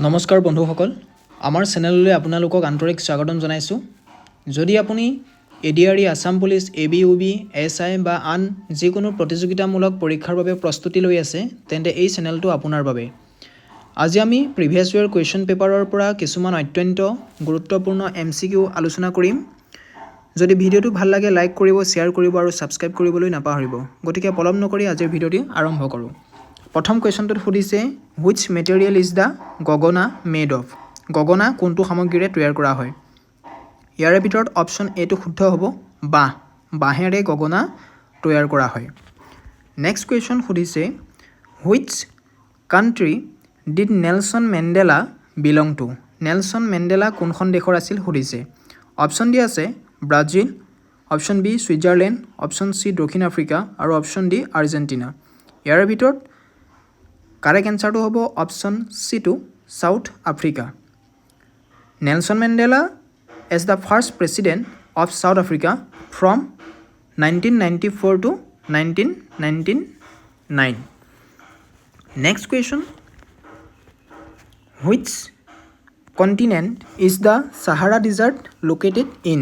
নমস্কাৰ বন্ধুসকল, আমাৰ চেনেললৈ আপোনালোকক আন্তৰিক স্বাগতম জনাইছোঁ। যদি আপুনি এডিআৰই, আছাম পুলিচ, এবিইউবি, এছআই বা আন যিকোনো প্ৰতিযোগিতামূলক পৰীক্ষাৰ বাবে প্ৰস্তুতি লৈ আছে, তেন্তে এই চেনেলটো আপোনাৰ বাবে। আজি আমি প্ৰিভিয়াছ ইয়েৰ কুৱেশ্যন পেপাৰৰ পৰা কিছুমান অত্যন্ত গুৰুত্বপূৰ্ণ MCQ আলোচনা কৰিম। যদি ভিডিঅ'টো ভাল লাগে লাইক কৰিব, শ্বেয়াৰ কৰিব আৰু ছাবস্ক্ৰাইব কৰিবলৈ নাপাহৰিব। গতিকে পলম নকৰি আজিৰ ভিডিঅ'টি আৰম্ভ কৰোঁ। প্ৰথম কুৱেশ্যনটোত সুধিছে, হুইচ মেটেৰিয়েল ইজ দ্য গগনা মেড অফ? গগনা কোনটো সামগ্ৰীৰে তৈয়াৰ কৰা হয়? ইয়াৰে ভিতৰত অপশ্যন এটো শুদ্ধ হ'ব, বাঁহ। বাঁহেৰে গগনা তৈয়াৰ কৰা হয়। নেক্সট কুৱেশ্যন সুধিছে, which country did Nelson Mandela belong to? Nelson Mandela কোনখন দেশৰ আছিল সুধিছে। অপশ্যন ডি আছে Brazil, option B Switzerland, option C দক্ষিণ আফ্ৰিকা আৰু অপশ্যন ডি আৰ্জেণ্টিনা। ইয়াৰে ভিতৰত কাৰেক্ট এনচাৰটো হ'ব অপশ্যন চিটো, South Africa. Nelson Mandela as the first president of South Africa from 1994 to 1999. Next question, which continent is the Sahara desert located in?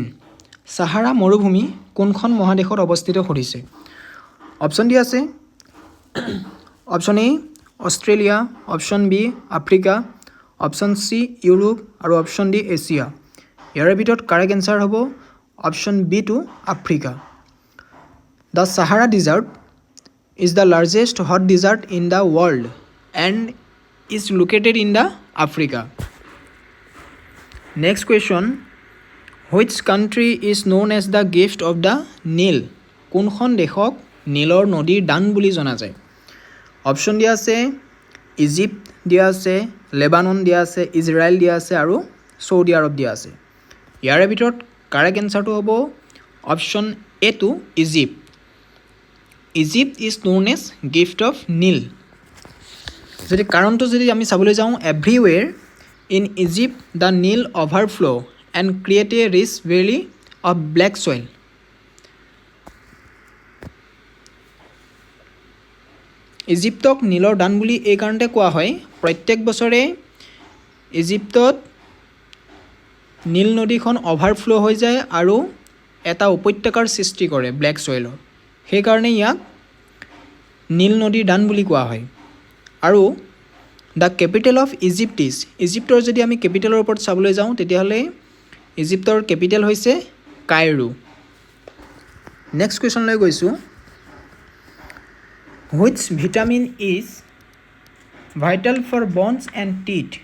Sahara মৰুভূমি কোনখন মহাদেশত অৱস্থিত সুধিছে। অপশ্যন ডি আছে option A Australia, option B Africa, option C Europe আৰু option D Asia. ইয়াৰে ভিতৰত correct answer হ'ব option B to Africa. The Sahara desert is the largest hot desert in the world and is located in the Africa. Next question, which country is known as the gift of the Nile? কোনখন দেশক নীলৰ নদীৰ দান বুলি জনা যায়? Option দিয়া আছে ইজিপ্ত দিয়া আছে, লেবানন দিয়া আছে, ইজৰাইল দিয়া আছে আৰু চৌদি আৰৱ দিয়া আছে। ইয়াৰে ভিতৰত কাৰেক্ট এনচাৰটো হ'ব option A to Egypt. Egypt is known as gift of Nile. যদি কাৰণটো যদি আমি চাবলৈ যাওঁ, everywhere in Egypt the Nile overflow' and create a rich valley of black soil. ইজিপ্তক নীলৰ দান বুলি এই কাৰণতে কোৱা হয়, প্ৰত্যেক বছৰে ইজিপ্তত নীল নদীখন অভাৰফ্ল' হৈ যায় আৰু এটা উপত্যকাৰ সৃষ্টি কৰে ব্লেক ছইলৰ। সেইকাৰণে ইয়াক নীল নদীৰ দান বুলি কোৱা হয়। আৰু the capital of Egypt is, ইজিপ্তৰ যদি আমি কেপিটেলৰ ওপৰত চাবলৈ যাওঁ তেতিয়াহ'লে ইজিপ্তৰ কেপিটেল হৈছে কাইৰো। নেক্সট কুৱেশ্যনলৈ গৈছোঁ, which vitamin is vital for bones and teeth?